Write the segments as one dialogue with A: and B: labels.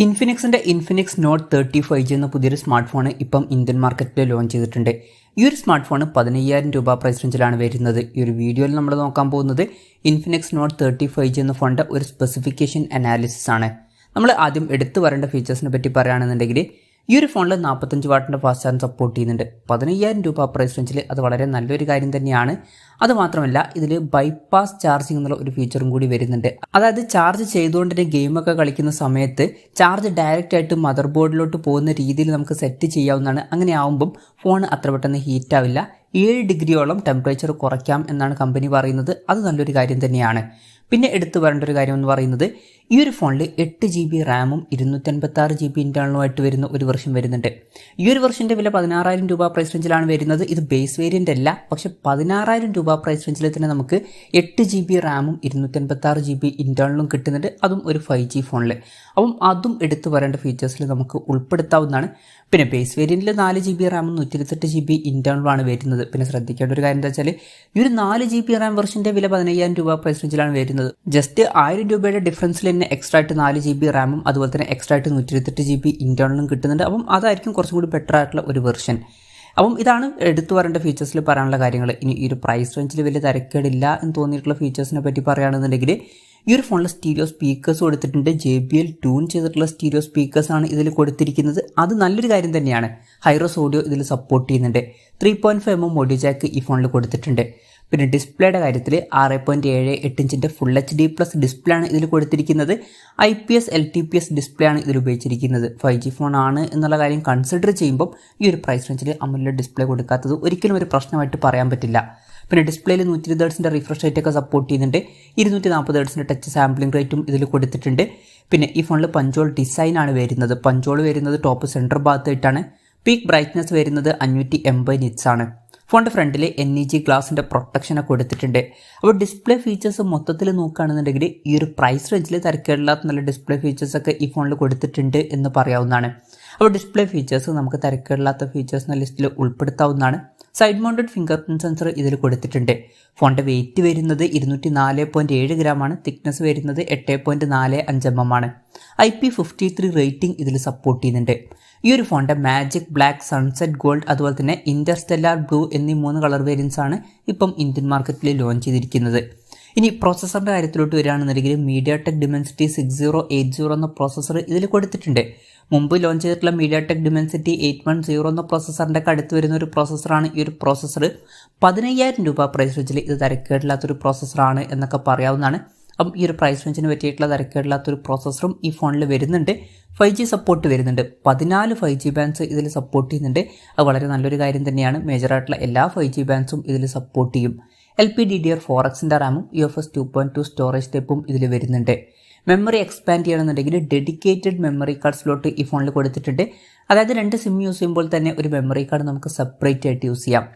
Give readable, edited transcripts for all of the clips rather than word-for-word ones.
A: ഇൻഫിനിക്സിൻ്റെ Infinix not 35G എന്ന പുതിയൊരു smart phone ഇപ്പം ഇന്ത്യൻ മാർക്കറ്റിൽ ലോഞ്ച് ചെയ്തിട്ടുണ്ട്. ഈ ഒരു സ്മാർട്ട് ഫോൺ 15,000 രൂപ പ്രൈസ് റേഞ്ചിലാണ് വരുന്നത്. ഈ ഒരു വീഡിയോയിൽ നമ്മൾ നോക്കാൻ പോകുന്നത് ഇൻഫിനിക്സ് നോട്ട് 35G എന്ന ഫോണിൻ്റെ ഒരു സ്പെസിഫിക്കേഷൻ അനാലിസിസ് ആണ്. നമ്മൾ ആദ്യം എടുത്തു വരേണ്ട ഫീച്ചേഴ്സിനെ പറ്റി പറയുകയാണെന്നുണ്ടെങ്കിൽ ഈ ഒരു ഫോണിൽ 45 വാട്ടിൻ്റെ ഫാസ്റ്റ് ചാർജ് സപ്പോർട്ട് ചെയ്യുന്നുണ്ട്. 15,000 രൂപ പ്രൈസ് റേഞ്ചിൽ അത് വളരെ നല്ലൊരു കാര്യം തന്നെയാണ്. അതുമാത്രമല്ല ഇതിൽ ബൈപ്പാസ് ചാർജിങ് എന്നുള്ള ഒരു ഫീച്ചറും കൂടി വരുന്നുണ്ട്. അതായത് ചാർജ് ചെയ്തുകൊണ്ട് തന്നെ ഗെയിമൊക്കെ കളിക്കുന്ന സമയത്ത് ചാർജ് ഡയറക്റ്റ് ആയിട്ട് മദർ ബോർഡിലോട്ട് പോകുന്ന രീതിയിൽ നമുക്ക് സെറ്റ് ചെയ്യാവുന്നതാണ്. അങ്ങനെ ആവുമ്പം ഫോൺ അത്ര പെട്ടെന്ന് ഹീറ്റ് ആവില്ല. 7 ഡിഗ്രിയോളം ടെമ്പറേച്ചർ കുറയ്ക്കാം എന്നാണ് കമ്പനി പറയുന്നത്. അത് നല്ലൊരു കാര്യം തന്നെയാണ്. പിന്നെ എടുത്തു വരേണ്ട ഒരു കാര്യം എന്ന് പറയുന്നത് ഈ ഒരു ഫോണിൽ 8GB റാമും 256GB ഇൻറ്റേർണലുമായിട്ട് വരുന്ന ഒരു വെർഷൻ വരുന്നുണ്ട്. ഈ ഒരു വെർഷൻ്റെ വില 16,000 രൂപ പ്രൈസ് റേഞ്ചിലാണ് വരുന്നത്. ഇത് ബേസ് വേരിയൻ്റ് അല്ല, പക്ഷെ 16,000 രൂപ പ്രൈസ് റേഞ്ചിൽ തന്നെ നമുക്ക് 8GB റാമും 256GB ഇൻറ്റേർണലും കിട്ടുന്നുണ്ട്. അതും ഒരു 5G ഫോണിൽ. അപ്പം അതും എടുത്തു വരേണ്ട ഫീച്ചേഴ്സിൽ നമുക്ക് ഉൾപ്പെടുത്താവുന്നതാണ്. പിന്നെ ബേസ് വേരിയൻറ്റിൽ 4GB റാമും 128GB ഇൻറ്റേർണലുമാണ് വരുന്നത്. പിന്നെ ശ്രദ്ധിക്കേണ്ട ഒരു കാര്യം എന്താ വെച്ചാൽ ഈ ഒരു 4GB റാം വെർഷൻ്റെ വില 15,000 രൂപ പ്രൈസ് റേഞ്ചിലാണ് വരുന്നത്. ജസ്റ്റ് 1000 രൂപയുടെ ഡിഫറൻസിൽ തന്നെ എക്സ്ട്രാ ആയിട്ട് 4GB റാമും അതുപോലെ തന്നെ എക്സ്ട്രാ ആയിട്ട് 128GB ഇൻറ്റേർണലും കിട്ടുന്നുണ്ട്. അപ്പം അതായിരിക്കും കുറച്ചും കൂടി ബെറ്റർ ആയിട്ടുള്ള ഒരു വെർഷൻ. അപ്പം ഇതാണ് എടുത്തു വരേണ്ട ഫീച്ചേഴ്സിൽ പറയാനുള്ള കാര്യങ്ങൾ. ഇനി ഈ ഒരു പ്രൈസ് റേഞ്ചിൽ വലിയ തരക്കേടില്ല എന്ന് തോന്നിയിട്ടുള്ള ഫീച്ചേഴ്സിനെ പറ്റി പറയുകയാണെന്നുണ്ടെങ്കിൽ ഈ ഒരു ഫോണിൽ സ്റ്റീരിയോ സ്പീക്കേഴ്സ് കൊടുത്തിട്ടുണ്ട്. JBL ട്യൂൺ ചെയ്തിട്ടുള്ള സ്റ്റീരിയോ സ്പീക്കേഴ്സാണ് ഇതിൽ കൊടുത്തിരിക്കുന്നത്. അത് നല്ലൊരു കാര്യം തന്നെയാണ്. ഹൈറോസ് ഓഡിയോ ഇതിൽ സപ്പോർട്ട് ചെയ്യുന്നുണ്ട്. 3.5mm ഓഡിയോ ജാക്ക് ഈ ഫോണിൽ കൊടുത്തിട്ടുണ്ട്. പിന്നെ ഡിസ്പ്ലേയുടെ കാര്യത്തിൽ 6.78 ഇഞ്ചിൻ്റെ ഫുൾ HD+ ഡിസ്പ്ലേ ആണ് ഇതിൽ കൊടുത്തിരിക്കുന്നത്. IPS LTPS ഡിസ്പ്ലേ ആണ് ഇതിൽ ഉപയോഗിച്ചിരിക്കുന്നത്. 5G ഫോൺ ആണ് എന്നുള്ള കാര്യം കൺസിഡർ ചെയ്യുമ്പോൾ ഈ ഒരു പ്രൈസ് റേഞ്ചിൽ AMOLED ഡിസ്പ്ലേ കൊടുക്കാത്തത് ഒരിക്കലും ഒരു പ്രശ്നമായിട്ട് പറയാൻ പറ്റില്ല. പിന്നെ ഡിസ്പ്ലേയിൽ 120 Hz റിഫ്രഷ് റേറ്റ് ഒക്കെ സപ്പോർട്ട് ചെയ്യുന്നുണ്ട്. 240 Hz ടച്ച് സാമ്പിളിംഗ് റേറ്റും ഇതിൽ കൊടുത്തിട്ടുണ്ട്. പിന്നെ ഈ ഫോണിൽ പഞ്ചോൾ ഡിസൈൻ ആണ് വരുന്നത്. പഞ്ചോൾ വരുന്നത് ടോപ്പ് സെൻറ്റർ ഭാഗത്തായിട്ടാണ്. പീക്ക് ബ്രൈറ്റ്നസ് വരുന്നത് 580 nits ആണ്. ഫോണിൻ്റെ ഫ്രണ്ടിൽ NEG ഗ്ലാസിൻ്റെ പ്രൊട്ടക്ഷനെ കൊടുത്തിട്ടുണ്ട്. അപ്പോൾ ഡിസ്പ്ലേ ഫീച്ചേഴ്സ് മൊത്തത്തിൽ നോക്കുകയാണെന്നുണ്ടെങ്കിൽ ഈ ഒരു പ്രൈസ് റേഞ്ചിൽ തരക്കേടില്ലാത്ത നല്ല ഡിസ്പ്ലേ ഫീച്ചേഴ്സൊക്കെ ഈ ഫോണിൽ കൊടുത്തിട്ടുണ്ട് എന്ന് പറയാവുന്നതാണ്. അപ്പോൾ ഡിസ്പ്ലേ ഫീച്ചേഴ്സ് നമുക്ക് തരക്കേടില്ലാത്ത ഫീച്ചേഴ്സ് എന്ന ലിസ്റ്റിൽ ഉൾപ്പെടുത്താവുന്നതാണ്. Side mounted fingerprint sensor ഇതിൽ കൊടുത്തിട്ടുണ്ട്. ഫോണിൻ്റെ വെയിറ്റ് വരുന്നത് 204.7 ഗ്രാമാണ്. തിക്നെസ് വരുന്നത് 8.45 mm ആണ്. IP53 റേറ്റിംഗ് ഇതിൽ സപ്പോർട്ട് ചെയ്യുന്നുണ്ട്. ഈ ഒരു ഫോണിൻ്റെ മാജിക് ബ്ലാക്ക്, സൺസെറ്റ് ഗോൾഡ് അതുപോലെ തന്നെ ഇൻ്റർസ്റ്റെല്ലാർ ബ്ലൂ എന്നീ 3 കളർ വേരിയൻസ് ആണ് ഇപ്പം ഇന്ത്യൻ മാർക്കറ്റിൽ ലോഞ്ച് ചെയ്തിരിക്കുന്നത്. ഇനി പ്രോസസ്സറിൻ്റെ കാര്യത്തിലോട്ട് വരികയാണെന്നുണ്ടെങ്കിൽ mediatek dimensity 6080 എന്ന പ്രോസസ്സർ ഇതിൽ കൊടുത്തിട്ടുണ്ട്. മുമ്പ് ലോഞ്ച് ചെയ്തിട്ടുള്ള mediatek dimensity 810 എന്ന പ്രോസസ്സറിൻ്റെ അടുത്ത് വരുന്ന ഒരു പ്രോസസ്സറാണ് ഈ ഒരു പ്രോസസ്സർ. 15,000 രൂപ പ്രൈസ് റേഞ്ചിൽ ഇത് തരക്കേടില്ലാത്തൊരു പ്രോസസ്സറാണ് എന്നൊക്കെ പറയാവുന്നതാണ്. അപ്പം ഈ ഒരു പ്രൈസ് റേഞ്ചിന് പറ്റിയിട്ടുള്ള തരക്കേടില്ലാത്തൊരു പ്രോസസ്സറും ഈ ഫോണിൽ വരുന്നുണ്ട്. 5G സപ്പോർട്ട് വരുന്നുണ്ട്. 14 5G ബാൻഡ്സ് ഇതിൽ സപ്പോർട്ട് ചെയ്യുന്നുണ്ട്. അത് വളരെ നല്ലൊരു കാര്യം തന്നെയാണ്. മേജറായിട്ടുള്ള എല്ലാ 5G ബാൻഡ്സും ഇതിൽ സപ്പോർട്ട് ചെയ്യും. LPDDR4Xൻ്റെ റാമും UFS 2.2 സ്റ്റോറേജ് ടൈപ്പും ഇതിൽ വരുന്നുണ്ട്. മെമ്മറി എക്സ്പാൻഡ് ചെയ്യണമെന്നുണ്ടെങ്കിൽ ഡെഡിക്കേറ്റഡ് മെമ്മറി കാർഡ് സ്ലോട്ട് ഈ ഫോണിൽ കൊടുത്തിട്ടുണ്ട്. അതായത് 2 സിം യൂസ് ചെയ്യുമ്പോൾ തന്നെ ഒരു മെമ്മറി കാർഡ് നമുക്ക് സെപ്പറേറ്റ് ആയിട്ട് യൂസ് ചെയ്യാം.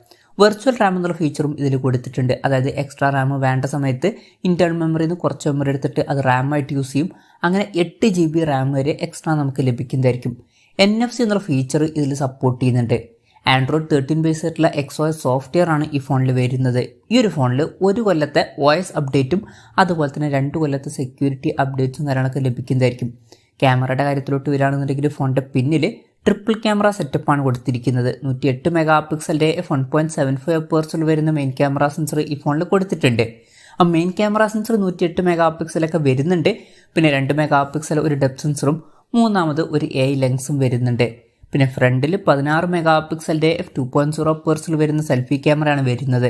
A: വെർച്വൽ റാം എന്നുള്ള ഫീച്ചറും ഇതിൽ കൊടുത്തിട്ടുണ്ട്. അതായത് എക്സ്ട്രാ റാം വേണ്ട സമയത്ത് ഇൻറ്റേർണൽ മെമ്മറിയിൽ നിന്ന് കുറച്ച് മെമ്മറി എടുത്തിട്ട് അത് റാമായിട്ട് യൂസ് ചെയ്യും. അങ്ങനെ 8GB റാം വരെ എക്സ്ട്രാ നമുക്ക് ലഭിക്കുന്നതായിരിക്കും. NFC എന്നുള്ള ഫീച്ചർ ഇതിൽ സപ്പോർട്ട് ചെയ്യുന്നുണ്ട്. Android 13 ബേസ് ആയിട്ടുള്ള XOS സോഫ്റ്റ്വെയർ ആണ് ഈ ഫോണിൽ വരുന്നത്. ഈ ഒരു ഫോണിൽ 1 കൊല്ലത്തെ OS അപ്ഡേറ്റും അതുപോലെ തന്നെ 2 കൊല്ലത്തെ സെക്യൂരിറ്റി അപ്ഡേറ്റ്സും കാര്യങ്ങളൊക്കെ ലഭിക്കുന്നതായിരിക്കും. ക്യാമറയുടെ കാര്യത്തിലോട്ട് വരികയാണെന്നുണ്ടെങ്കിൽ ഫോണിൻ്റെ പിന്നിൽ ട്രിപ്പിൾ ക്യാമറ സെറ്റപ്പാണ് കൊടുത്തിരിക്കുന്നത്. 108 മെഗാപിക്സലിൻ്റെ f1.75 വരുന്ന മെയിൻ ക്യാമറ സെൻസർ ഈ ഫോണിൽ കൊടുത്തിട്ടുണ്ട്. ആ മെയിൻ ക്യാമറ സെൻസർ 108 മെഗാപിക്സലൊക്കെ വരുന്നുണ്ട്. പിന്നെ 2 മെഗാപിക്സൽ ഒരു ഡെപ്ത് സെൻസറും മൂന്നാമത് ഒരു AI ലെൻസും വരുന്നുണ്ട്. പിന്നെ ഫ്രണ്ടിൽ 16 മെഗാപിക്സലിൻ്റെ f2.0 വരുന്ന സെൽഫി ക്യാമറയാണ് വരുന്നത്.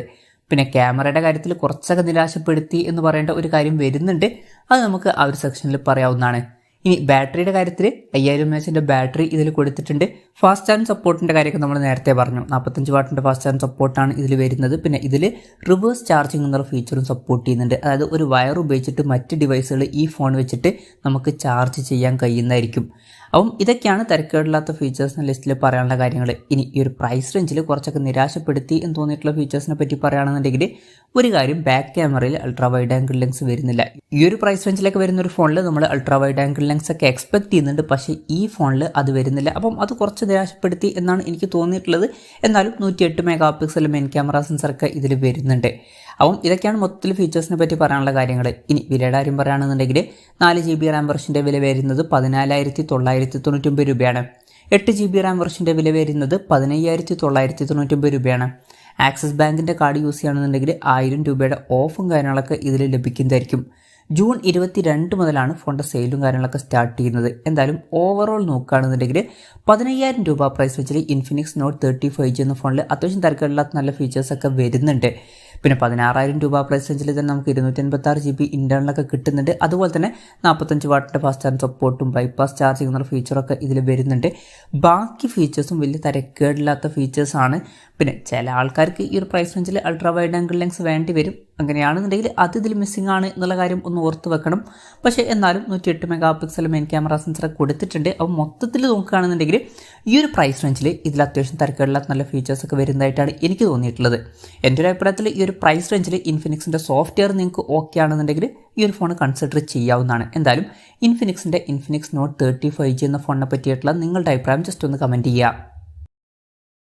A: പിന്നെ ക്യാമറയുടെ കാര്യത്തിൽ കുറച്ചൊക്കെ നിരാശപ്പെടുത്തി എന്ന് പറയേണ്ട ഒരു കാര്യം വരുന്നുണ്ട്. അത് നമുക്ക് ആ ഒരു സെക്ഷനിൽ പറയാവുന്നതാണ്. ഇനി ബാറ്ററിയുടെ കാര്യത്തിൽ 5000 mAh ബാറ്ററി ഇതിൽ കൊടുത്തിട്ടുണ്ട്. ഫാസ്റ്റ് ചാർജ് സപ്പോർട്ടിൻ്റെ കാര്യമൊക്കെ നമ്മൾ നേരത്തെ പറഞ്ഞു. 45 വാട്ടിൻ്റെ ഫാസ്റ്റ് ചാർജ് സപ്പോർട്ടാണ് ഇതിൽ വരുന്നത്. പിന്നെ ഇതിൽ റിവേഴ്സ് ചാർജിങ് എന്നുള്ള ഫീച്ചറും സപ്പോർട്ട് ചെയ്യുന്നുണ്ട്. അതായത് ഒരു വയർ ഉപയോഗിച്ചിട്ട് മറ്റ് ഡിവൈസുകൾ ഈ ഫോൺ വെച്ചിട്ട് നമുക്ക് ചാർജ് ചെയ്യാൻ കഴിയുന്നതായിരിക്കും. അപ്പം ഇതൊക്കെയാണ് തരക്കേടില്ലാത്ത ഫീച്ചേഴ്സിന് ലിസ്റ്റിൽ പറയാനുള്ള കാര്യങ്ങൾ. ഇനി ഈ ഒരു പ്രൈസ് റേഞ്ചിൽ കുറച്ചൊക്കെ നിരാശപ്പെടുത്തി എന്ന് തോന്നിയിട്ടുള്ള ഫീച്ചേഴ്സിനെ പറ്റി പറയുകയാണെന്നുണ്ടെങ്കിൽ ഒരു കാര്യം, ബാക്ക് ക്യാമറയിൽ അൾട്രാ വൈഡ് ആംഗിൾ ലെൻസ് വരുന്നില്ല. ഈ ഒരു പ്രൈസ് റേഞ്ചിലേക്ക് വരുന്ന ഒരു ഫോണിൽ നമ്മൾ അൾട്രാ വൈഡ് ആംഗിൾ ലെൻസ് ഒക്കെ എക്സ്പെക്ട് ചെയ്യുന്നുണ്ട്, പക്ഷേ ഈ ഫോണിൽ അത് വരുന്നില്ല. അപ്പം അത് കുറച്ച് നിരാശപ്പെടുത്തി എന്നാണ് എനിക്ക് തോന്നിയിട്ടുള്ളത്. എന്നാലും 108 മെഗാ പിക്സൽ മെയിൻ ക്യാമറ സെൻസറൊക്കെ ഇതിൽ വരുന്നുണ്ട്. അപ്പം ഇതൊക്കെയാണ് മൊത്തത്തിൽ ഫീച്ചേഴ്സിനെ പറ്റി പറയാനുള്ള കാര്യങ്ങൾ. ഇനി വിലയുടെ കാര്യം പറയുകയാണെന്നുണ്ടെങ്കിൽ 4 GB റാം വെർഷൻ്റെ വില വരുന്നത് 14,999 രൂപയാണ്. 8 GB റാം വെർഷൻ്റെ വില വരുന്നത് 15,999 രൂപയാണ്. ആക്സിസ് ബാങ്കിൻ്റെ കാർഡ് യൂസ് ചെയ്യുകയാണെന്നുണ്ടെങ്കിൽ 1000 രൂപയുടെ ഓഫും കാര്യങ്ങളൊക്കെ ഇതിൽ ലഭിക്കുന്നതായിരിക്കും. ജൂൺ 22 മുതലാണ് ഫോണിൻ്റെ സെയിലും കാര്യങ്ങളൊക്കെ സ്റ്റാർട്ട് ചെയ്യുന്നത്. എന്തായാലും ഓവറോൾ നോക്കുകയാണെന്നുണ്ടെങ്കിൽ 15,000 രൂപ പ്രൈസ് വെച്ചിൽ ഇൻഫിനിക്സ് നോട്ട് 35G എന്ന ഫോണിൽ അത്യാവശ്യം തിരക്കില്ലാത്ത നല്ല ഫീച്ചേഴ്സൊക്കെ വരുന്നുണ്ട്. പിന്നെ 16,000 രൂപ പ്രൈസ് റേഞ്ചിൽ തന്നെ നമുക്ക് 256 GB ഇൻറ്റേർണലൊക്കെ കിട്ടുന്നുണ്ട്. അതുപോലെ തന്നെ 45 വാട്ടിൻ്റെ ഫാസ്റ്റ് ചാർജ് സപ്പോർട്ടും ബൈപ്പാസ് ചാർജിങ് എന്നുള്ള ഫീച്ചറൊക്കെ ഇതിൽ വരുന്നുണ്ട്. ബാക്കി ഫീച്ചേഴ്സും വലിയ തിരക്കേടില്ലാത്ത ഫീച്ചേഴ്സാണ്. പിന്നെ ചില ആൾക്കാർക്ക് ഈ ഒരു പ്രൈസ് റേഞ്ചിൽ അൾട്രാ വൈഡ് ആംഗിൾ ലെൻസ് വേണ്ടി വരും. അങ്ങനെയാണെന്നുണ്ടെങ്കിൽ അത് ഇതിൽ മിസ്സിംഗ് ആണ് എന്നുള്ള കാര്യം ഒന്ന് ഓർത്ത് വെക്കണം. പക്ഷേ എന്നാലും 108 mega pixel main camera sensor കൊടുത്തിട്ടുണ്ട്. അപ്പോൾ മൊത്തത്തിൽ നോക്കുകയാണെന്നുണ്ടെങ്കിൽ ഈ ഒരു പ്രൈസ് റേഞ്ചിൽ ഇതിൽ അത്യാവശ്യം തിരക്കേടില്ലാത്ത നല്ല ഫീച്ചേഴ്സൊക്കെ വരുന്നതായിട്ടാണ് എനിക്ക് തോന്നിയിട്ടുള്ളത്. എൻ്റെ ഒരു അഭിപ്രായത്തിൽ ഈ ഒരു പ്രൈസ് റേഞ്ചിൽ ഇൻഫിനിക്സിൻ്റെ സോഫ്റ്റ്വെയർ നിങ്ങൾക്ക് ഓക്കെ ആണെന്നുണ്ടെങ്കിൽ ഈ ഒരു ഫോൺ കൺസിഡർ ചെയ്യാവുന്നതാണ്. എന്തായാലും ഇൻഫിനിക്സ് നോട്ട് 35G എന്ന ഫോണിനെ പറ്റിയിട്ടുള്ള നിങ്ങളുടെ അഭിപ്രായം ജസ്റ്റ് ഒന്ന് കമൻറ്റ് ചെയ്യുക.